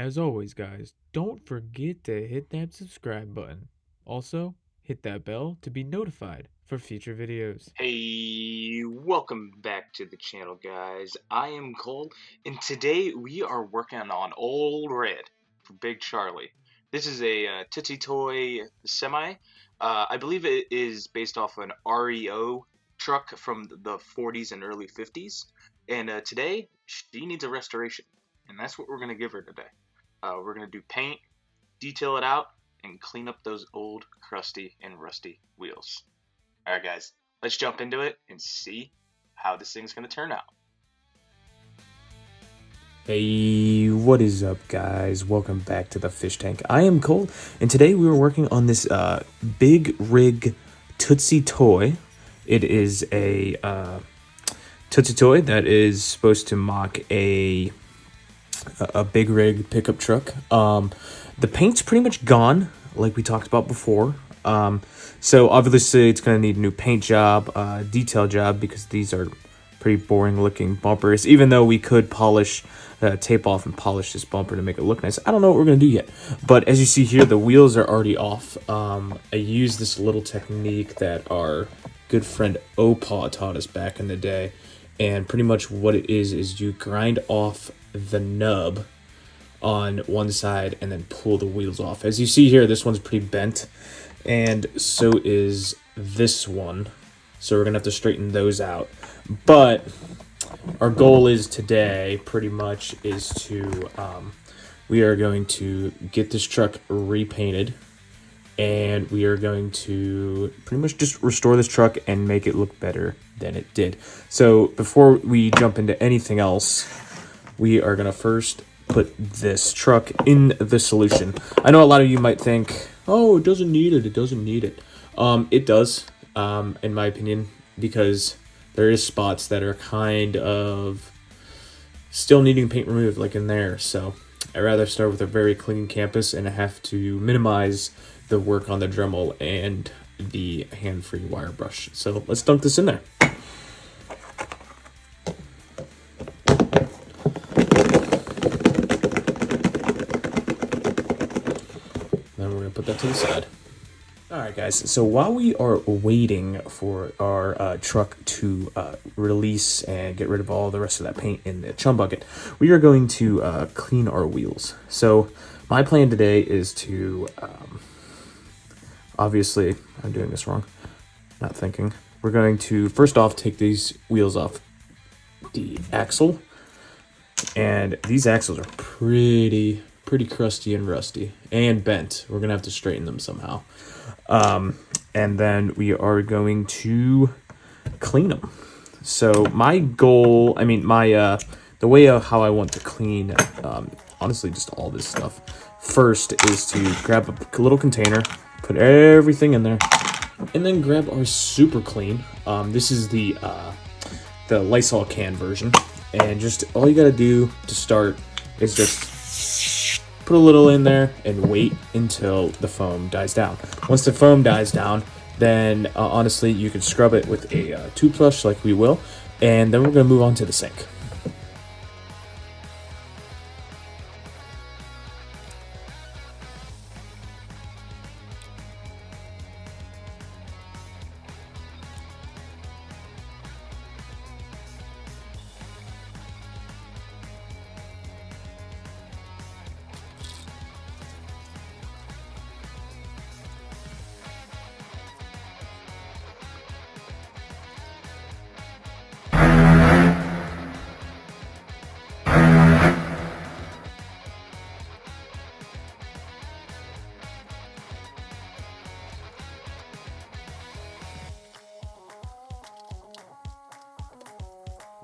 as always, guys, don't forget to hit that subscribe button. Also, hit that bell to be notified for future videos. Hey, welcome back to the channel, guys. I am Cole, and today we are working on Old Red for Big Charlie. This is a Tootsie Toy semi. I believe it is based off an REO truck from the 40s and early 50s. And today, she needs a restoration, and that's what we're going to give her today. We're going to do paint, detail it out, and clean up those old, crusty, and rusty wheels. Alright, guys. Let's jump into it and see how this thing's going to turn out. Hey, what is up, guys? Welcome back to the fish tank. I am Cole, and today we were working on this big rig Tootsie toy. It is a Tootsie toy that is supposed to mock a big rig pickup truck. The paint's pretty much gone, like we talked about before. So obviously it's going to need a new paint job, detail job, because these are pretty boring looking bumpers, even though we could polish, tape off and polish this bumper to make it look nice. I don't know what we're going to do yet, but as you see here, the wheels are already off. I used this little technique that our good friend Opa taught us back in the day, and pretty much what it is you grind off the nub on one side and then pull the wheels off. As you see here, this one's pretty bent, and so is this one, so we're gonna have to straighten those out. But our goal is today pretty much is to we are going to get this truck repainted, and we are going to pretty much just restore this truck and make it look better than it did. So before we jump into anything else, we are gonna first put this truck in the solution. I know a lot of you might think, oh, it doesn't need it, it doesn't need it. It does, in my opinion, because there is spots that are kind of still needing paint removed, like in there. So I'd rather start with a very clean canvas and I have to minimize the work on the Dremel and the hand-free wire brush. So let's dunk this in there. Then we're gonna put that to the side. Alright, guys, so while we are waiting for our truck to release and get rid of all the rest of that paint in the chum bucket, we are going to clean our wheels. So my plan today is to, obviously, I'm doing this wrong, not thinking. We're going to, first off, take these wheels off the axle. And these axles are pretty crusty and rusty and bent. We're gonna have to straighten them somehow. And then we are going to clean them. So my goal, I mean, my the way of how I want to clean, honestly, just all this stuff. First is to grab a little container, put everything in there, and then grab our super clean. This is the Lysol can version, and just all you gotta do to start is just put a little in there and wait until the foam dies down. Once the foam dies down, then honestly, you can scrub it with a toothbrush like we will, and then we're gonna move on to the sink.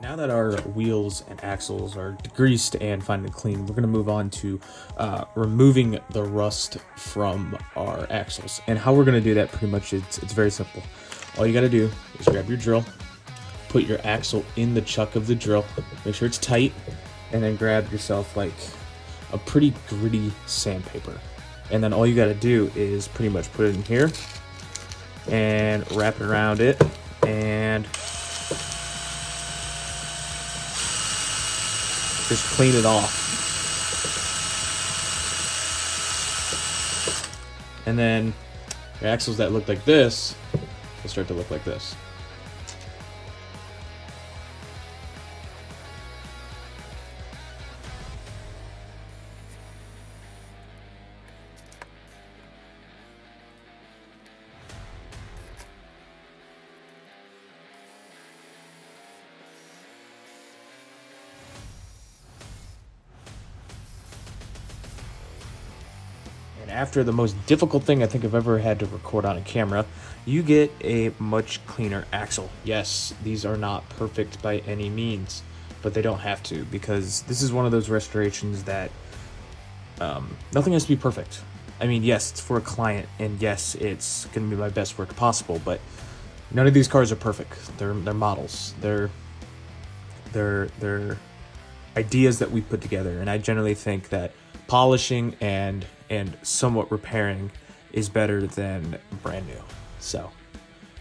Now that our wheels and axles are degreased and finally clean, we're going to move on to removing the rust from our axles. And how we're going to do that, pretty much, it's very simple. All you got to do is grab your drill, put your axle in the chuck of the drill, make sure it's tight, and then grab yourself like a pretty gritty sandpaper. And then all you got to do is pretty much put it in here and wrap it around it, and just clean it off. And then your axles that look like this will start to look like this. And after the most difficult thing I think I've ever had to record on a camera, you get a much cleaner axle. Yes, these are not perfect by any means, but they don't have to, because this is one of those restorations that nothing has to be perfect. I mean, yes, it's for a client, and yes, it's going to be my best work possible, but none of these cars are perfect. They're models. They're ideas that we put together, and I generally think that polishing and somewhat repairing is better than brand new. So,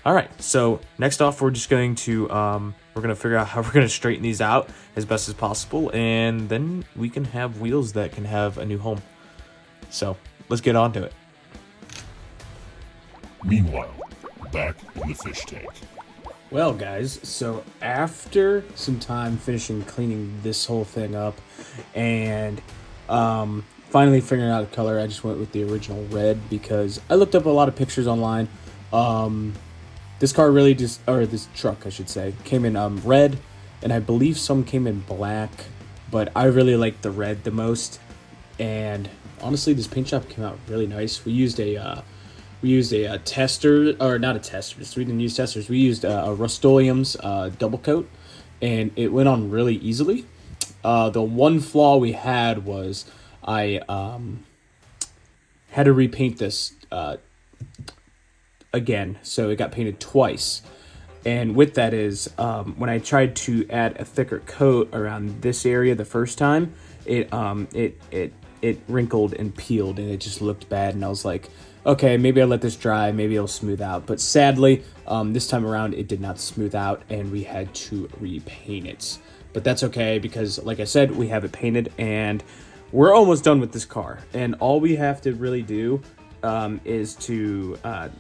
all right. So next off, we're just going to we're gonna figure out how we're gonna straighten these out as best as possible, and then we can have wheels that can have a new home. So let's get on to it. Meanwhile, back in the fish tank. Well, guys, so after some time finishing cleaning this whole thing up and finally figuring out a color, I just went with the original red because I looked up a lot of pictures online. This car really just, or this truck, I should say, came in red, and I believe some came in black, but I really liked the red the most. And honestly, this paint job came out really nice. We used a tester, or not a tester, we didn't use testers. We used a Rust-Oleum's double coat, and it went on really easily. The one flaw we had was I had to repaint this again, so it got painted twice. And with that is, when I tried to add a thicker coat around this area the first time, it wrinkled and peeled, and it just looked bad. And I was like, okay, maybe I'll let this dry, maybe it'll smooth out. But sadly, this time around, it did not smooth out, and we had to repaint it. But that's okay, because like I said, we have it painted, and we're almost done with this car. And all we have to really do is to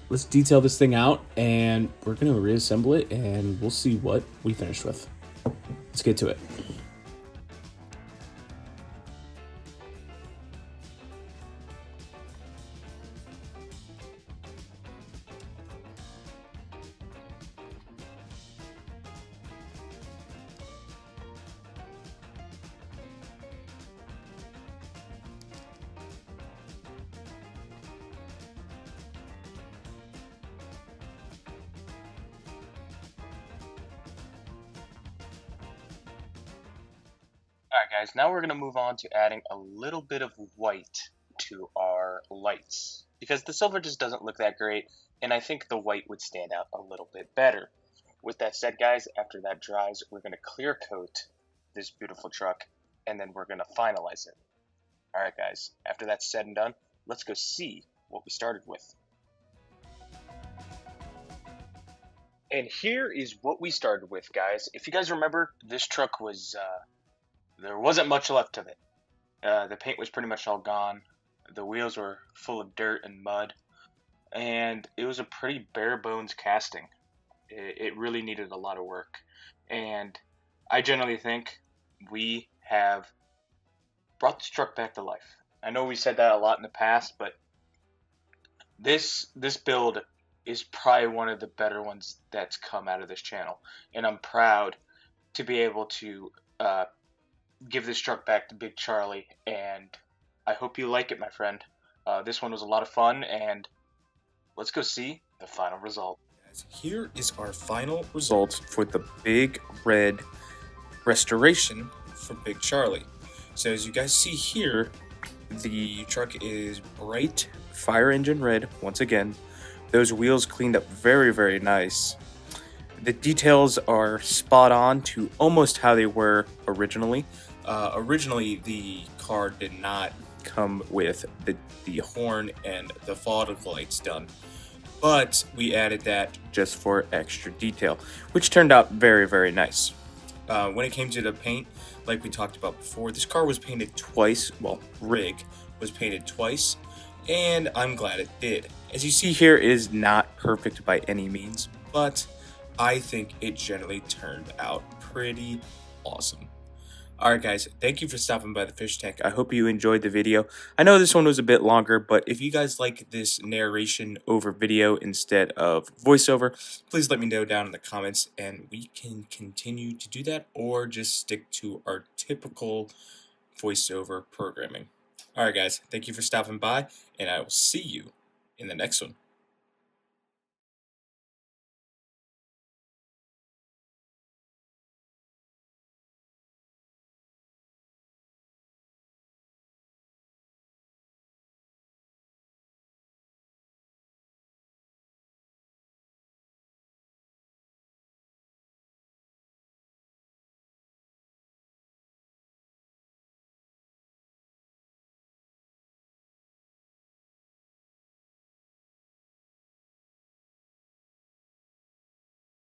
let's detail this thing out, and we're going to reassemble it, and we'll see what we finished with. Let's get to it. Alright guys, now we're going to move on to adding a little bit of white to our lights, because the silver just doesn't look that great, and I think the white would stand out a little bit better. With that said guys, after that dries, we're going to clear coat this beautiful truck, and then we're going to finalize it. Alright guys, after that's said and done, let's go see what we started with. And here is what we started with, guys. If you guys remember, this truck was there wasn't much left of it. The paint was pretty much all gone. The wheels were full of dirt and mud. And it was a pretty bare bones casting. It really needed a lot of work. And I generally think we have brought this truck back to life. I know we said that a lot in the past, but this build is probably one of the better ones that's come out of this channel. And I'm proud to be able to give this truck back to Big Charlie, and I hope you like it, my friend. This one was a lot of fun, and let's go see the final result. Here is our final result for the Big Red restoration from Big Charlie. So as you guys see here, the truck is bright fire engine red once again. Those wheels cleaned up very, very nice. The details are spot on to almost how they were originally. Originally, the car did not come with the horn and the fog lights done, but we added that just for extra detail, which turned out very, very nice. When it came to the paint, like we talked about before, this car was painted twice. Well, rig was painted twice, and I'm glad it did. As you see here, it is not perfect by any means, but I think it generally turned out pretty awesome. Alright guys, thank you for stopping by the fish tank. I hope you enjoyed the video. I know this one was a bit longer, but if you guys like this narration over video instead of voiceover, please let me know down in the comments and we can continue to do that or just stick to our typical voiceover programming. Alright guys, thank you for stopping by and I will see you in the next one.